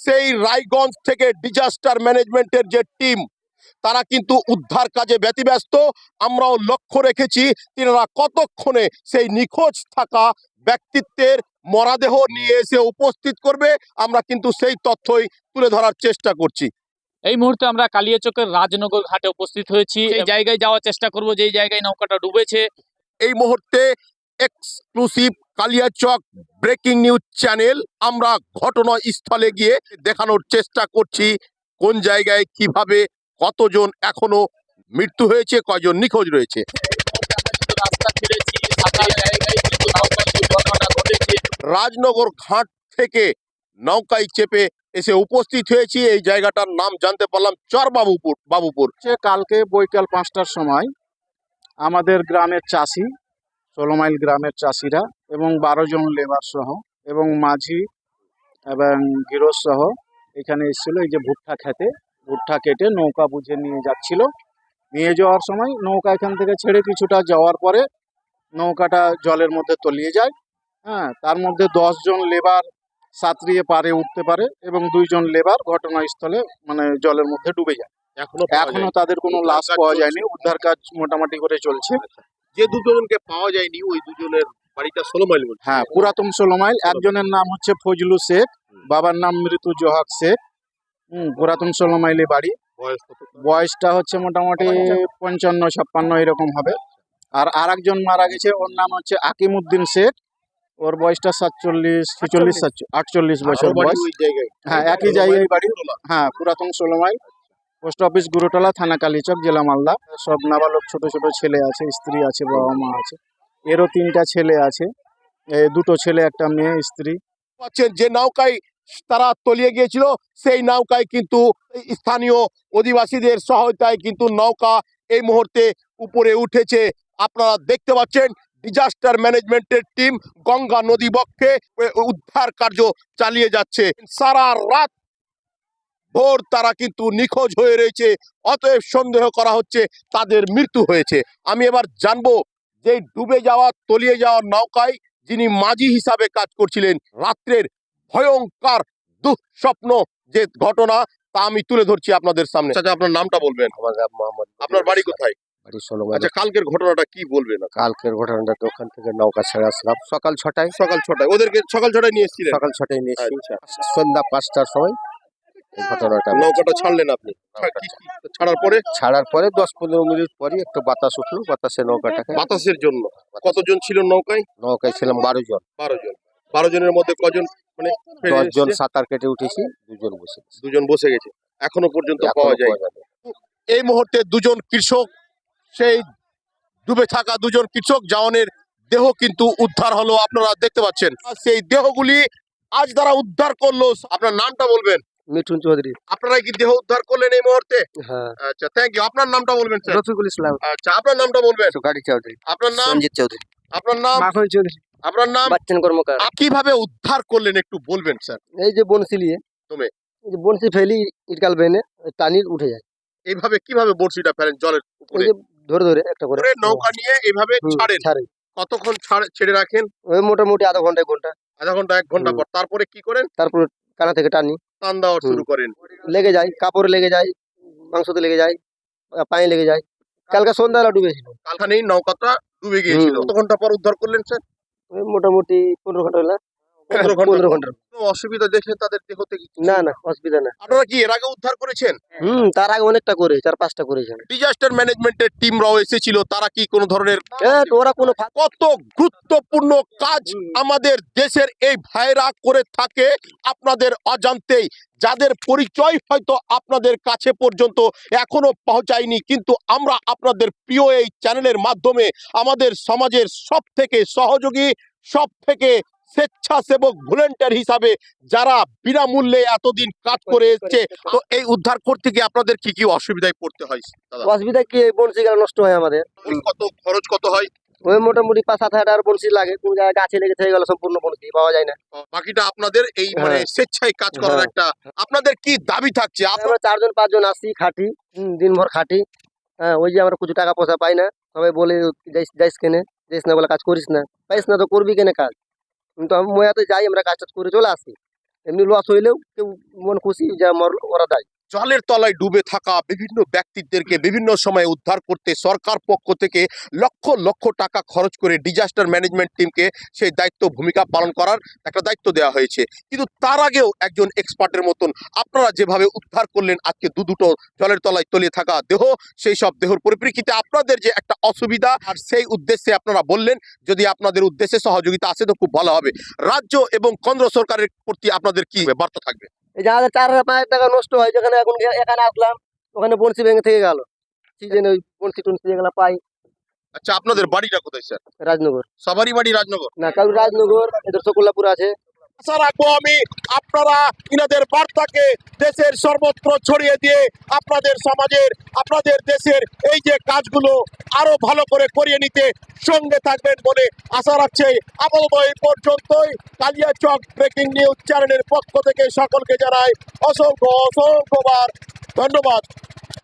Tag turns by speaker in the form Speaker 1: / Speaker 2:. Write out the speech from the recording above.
Speaker 1: সেই রায়গঞ্জ থেকে ডিজাস্টার ম্যানেজমেন্টের যে টিম, তারা কিন্তু উদ্ধার কাজে ব্যতিব্যস্ত। আমরাও লক্ষ্য রেখেছি তিনারা কতক্ষণে সেই নিখোঁজ থাকা ব্যক্তিত্বের মরাদেহ নিয়ে এসে উপস্থিত করবে, আমরা কিন্তু সেই তথ্যই তুলে ধরার চেষ্টা করছি।
Speaker 2: এই মুহূর্তে আমরা কালিয়াচকের রাজনগর ঘাটে উপস্থিত হয়েছি। এই জায়গায় যাওয়ার চেষ্টা করব যেই জায়গায় নৌকাটা ডুবেছে।
Speaker 1: এই মুহূর্তে exclusive Kaliachak breaking news channel আমরা ঘটনাস্থলে গিয়ে দেখানোর চেষ্টা করছি কোন জায়গায় কিভাবে কতজন এখনো মৃত্যু হয়েছে, কয়জন নিখোঁজ রয়েছে।
Speaker 2: রাস্তা ছেড়েছি, ফাঁকা জায়গায় কিন্তু নৌকায় এই ঘটনাটা ঘটেছে।
Speaker 1: রাজনগর ঘাট থেকে নৌকায় চেপে এসে উপস্থিত হয়েছি। এই জায়গাটার নাম জানতে পারলাম বাবুপুর।
Speaker 3: কালকে বৈকাল 5টার সময় আমাদের গ্রামের চাষি, 16 মাইল গ্রামের চাষিরা এবং 12 জন লেবার সহ এবং মাঝি এবং গিরোজ সহ এখানে এসেছিল। এই যে ভুট্টা কেটে নৌকা বুঝে নিয়ে যাচ্ছিল। নিয়ে যাওয়ার সময় নৌকা এখান থেকে ছেড়ে কিছুটা যাওয়ার পরে নৌকাটা জলের মধ্যে তলিয়ে যায়। তার মধ্যে 10 জন লেবার সাঁতরিয়ে পারে উঠতে পারে এবং 2 জন লেবার ঘটনাস্থলে মানে জলের মধ্যে ডুবে যায়। এখনো তাদের কোনো লাশ পাওয়া যায়নি। উদ্ধার কাজ মোটামুটি করে চলছে।
Speaker 1: যে দুজনকে পাওয়া যায়নি ওই দুজনের বাড়িটা 16 মাইল।
Speaker 3: হ্যাঁ, পুরাতন 16 মাইল। একজনের নাম হচ্ছে ফজলু শেখ, বাবার নাম মৃত্যু জোহাক শেখ। পুরাতন 16 মাইলে বাড়ি। বয়সটা হচ্ছে মোটামুটি 55-56 এরকম হবে। আর আরেকজন মারা গেছে, ওর নাম হচ্ছে আকিমউদ্দিন শেখ। ওর বয়সটা 48 বছর বয়স। হ্যাঁ, একই জায়গায় বাড়ি। হ্যাঁ, পুরাতন 16 মাইল, পোস্ট অফিস গুরুটলা, থানা কালীচক, জেলা মালদা। সব নাবালক ছোট ছোট ছেলে আছে, স্ত্রী আছে, বাবা মা আছে। এরও 3টা ছেলে আছে, 2টো ছেলে, একটা মেয়ে, স্ত্রী।
Speaker 1: পাচ্ছেন যে নৌকায় তারা তলিয়ে গিয়েছিল, সেই নৌকায় কিন্তু স্থানীয় অধিবাসীদের সহায়তায় কিন্তু নৌকা এই মুহূর্তে উপরে উঠেছে। আপনারা দেখতে পাচ্ছেন ডিজাস্টার ম্যানেজমেন্টের টিম গঙ্গা নদী বক্ষে উদ্ধার কার্য চালিয়ে যাচ্ছে। সারা রাত ভোর তারা কিন্তু নিখোঁজ হয়ে রয়েছে, অতএব সন্দেহ করা হচ্ছে তাদের মৃত্যু হয়েছে। আমি এবার জানবো যে ডুবে যাওয়া তলিয়ে যাওয়া নৌকায় যিনি মাঝি হিসাবে কাজ করছিলেন, রাত্রের ভয়ঙ্কর দুঃস্বপ্ন যে ঘটনা তা আমি তুলে ধরছি আপনাদের সামনে। আচ্ছা, আপনার নামটা বলবেন?
Speaker 4: আমার নাম মোহাম্মদ।
Speaker 1: আপনার বাড়ি কোথায়?
Speaker 4: বাড়ি 16 মাইল।
Speaker 1: আচ্ছা, কালকের ঘটনাটা কি বলবেন?
Speaker 4: কালকের ঘটনাটা তো ওখান থেকে নৌকা ছেড়ে আসলাম সকাল 6টায়।
Speaker 1: সকাল 6টায় ওদেরকে সকাল 6টায় নিয়ে এসেছিলেন?
Speaker 4: সকাল 6টায় নিয়ে এসেছি। সন্ধ্যা 5টার সময় এই ঘটনাটা।
Speaker 1: নৌকাটা ছাড়লেন আপনি? ছাড়ার পরে
Speaker 4: 10-15 মিনিট পরে একটু বাতাস উঠলো, বাতাসে নৌকাটাকে।
Speaker 1: বাতাসের জন্য কতজন ছিল নৌকায়?
Speaker 4: নৌকায় ছিলাম 12 জন।
Speaker 1: 12 জনের মধ্যে কজন মানে
Speaker 4: 10 জন সাঁতার কেটে উঠেছি, 2 জন বসে গেছে।
Speaker 1: 2 জন বসে গেছে, এখনো পর্যন্ত পাওয়া যায়। এই মুহূর্তে 2 জন কৃষক, সেই ডুবে থাকা 2 জন কৃষক জওয়ানের দেহ কিন্তু উদ্ধার হলো, আপনারা দেখতে পাচ্ছেন। সেই দেহগুলি আজ তারা উদ্ধার করলো। আপনার নামটা বলবেন?
Speaker 4: মিঠুন চৌধুরী।
Speaker 1: আপনারা কি দেহ উদ্ধার করলেন এই মুহূর্তে?
Speaker 4: হ্যাঁ।
Speaker 1: আচ্ছা, থ্যাংক ইউ। আপনার নামটা বলবেন স্যার?
Speaker 4: রফিকুল ইসলাম।
Speaker 1: আচ্ছা, আপনার নামটা বলবেন?
Speaker 4: গাড়ি চৌধুরী।
Speaker 1: আপনার নাম?
Speaker 4: সঞ্জিত চৌধুরী।
Speaker 1: আপনার নাম?
Speaker 4: মাখন চৌধুরী।
Speaker 1: আপনার নাম?
Speaker 4: বাচ্চন কর্মকার।
Speaker 1: কিভাবে উদ্ধার করলেন একটু বলবেন স্যার?
Speaker 4: এই যে বনশি নিয়ে
Speaker 1: তুমি
Speaker 4: এই যে বনশি ফেলি ইটকাল বেনে টানি উঠে যায়।
Speaker 1: এইভাবে কিভাবে বড়শিটা ফেলেন জলের উপরে?
Speaker 4: এই যে ধরে একটা করে
Speaker 1: নৌকা নিয়ে এইভাবে ছাড়েন? কতক্ষণ ছেড়ে রাখেন?
Speaker 4: ওই মোটামুটি আধা ঘন্টা 1 ঘন্টা।
Speaker 1: আধা ঘন্টা 1 ঘন্টা পর তারপরে কি করেন?
Speaker 4: তারপর কানা থেকে টানি,
Speaker 1: টান দেওয়া শুরু করেন।
Speaker 4: লেগে যায়, কাপড়ে লেগে যায়, মাংসতে লেগে যায়, পানি লেগে যায়। কালকে সন্ধ্যাবেলা ডুবেছিল।
Speaker 1: কালখানেই নৌকাটা ডুবে গিয়েছিল। কত ঘন্টা পর উদ্ধার করলেন স্যার?
Speaker 4: ওই মোটামুটি 15 ঘন্টা হলো।
Speaker 1: 15 ঘন্টা। কোনো অসুবিধা দেখলে তাদের দেহ থেকে?
Speaker 4: না, অসুবিধা না।
Speaker 1: আপনারা কি এর আগে উদ্ধার করেছেন?
Speaker 4: তার আগে অনেকটা করে 4-5টা করেছেন।
Speaker 1: ডিজাস্টার ম্যানেজমেন্টের টিমরাও এসেছিল, তারা কি কোনো ধরনের?
Speaker 4: ওরা কোনো
Speaker 1: কত গুরুত্বপূর্ণ কাজ আমাদের দেশের এই ভাইরা করে থাকে আপনাদের অজান্তেই, যাদের পরিচয় হয়তো আপনাদের কাছে পর্যন্ত এখনো পৌঁছায়নি, কিন্তু আমরা আপনাদের প্রিয় এই চ্যানেলের মাধ্যমে আমাদের সমাজের সব থেকে সহযোগী, সব থেকে স্বেচ্ছাসেবক ভলেন্টিয়ার হিসাবে যারা বিনামূল্যে এতদিন কাজ করে এসছে, তো এই উদ্ধার করতে গিয়ে আপনাদের কি কি অসুবিধায় পড়তে হয়?
Speaker 4: অসুবিধা কি, বনশি গেলে নষ্ট হয় আমাদের।
Speaker 1: কত খরচ কত হয়?
Speaker 4: ওই মোটামুটি 5-7 হাজার বনশি লাগে। কোন জায়গায় গাছে লেগে থেকে গেল, সম্পূর্ণ বনশি পাওয়া যায় না।
Speaker 1: বাকিটা আপনাদের এই মানে স্বেচ্ছায় কাজ করার একটা। আপনাদের কি দাবি থাকছে?
Speaker 4: আমরা 4-5 জন আসি, খাটি, দিনভর খাটি। ওই যে আমরা কিছু টাকা পয়সা পাই না, সবাই বলে যাইস কেনে, যাইস না বলে কাজ করিস না, পাইস না তো করবি কেনে কাজ। কিন্তু আমি ময়াতে যাই, আমরা কাজ টাজ করে চলে আসি। এমনি লস হইলেও কেউ মন খুশি যা মরলো ওরা দেয়।
Speaker 1: জলের তলায় ডুবে থাকা বিভিন্ন ব্যক্তিদেরকে বিভিন্ন সময় উদ্ধার করতে সরকার পক্ষ থেকে লক্ষ লক্ষ টাকা খরচ করে ডিজাস্টার ম্যানেজমেন্ট টিমকে সেই দায়িত্ব ভূমিকা পালন করার একটা দায়িত্ব দেওয়া হয়েছে। কিন্তু তার আগেও একজন এক্সপার্টের মতন আপনারা যেভাবে উদ্ধার করলেন আজকে দুটো জলের তলায় তলিয়ে থাকা দেহ, সেই সব দেহর পরিপ্রেক্ষিতে আপনাদের যে একটা অসুবিধা আর সেই উদ্দেশ্যে আপনারা বললেন যদি আপনাদের উদ্দেশ্যে সহযোগিতা আসে তো খুব ভালো হবে। রাজ্য এবং কেন্দ্র সরকারের প্রতি আপনাদের কি বার্তা থাকবে?
Speaker 4: এই যে আমাদের 4,000-5,000 টাকা নষ্ট হয়, যেখানে এখন এখানে আসলাম ওখানে বনশি ভেঙে থেকে গেল, সিজনে ওই বনশি টনসি যেগুলো পাই।
Speaker 1: আচ্ছা, আপনাদের বাড়িটা কোথায় স্যার?
Speaker 4: রাজনগর
Speaker 1: সবারই বাড়ি রাজনগর?
Speaker 4: না, কারণ রাজনগর এদের সকল্লাপুর আছে।
Speaker 1: আশা রাখবো আমি আপনারা ইনাদের বার্তাকে দেশের সর্বত্র ছড়িয়ে দিয়ে আপনাদের সমাজের আপনাদের দেশের এই যে কাজগুলো আরো ভালো করে করিয়ে নিতে সঙ্গে থাকবেন বলে আশা রাখছি। আপাতত এই পর্যন্তই। কালিয়াচক ব্রেকিং নিউজ চ্যানেলের পক্ষ থেকে সকলকে জানাই অসংখ্য অসংখ্যবার ধন্যবাদ।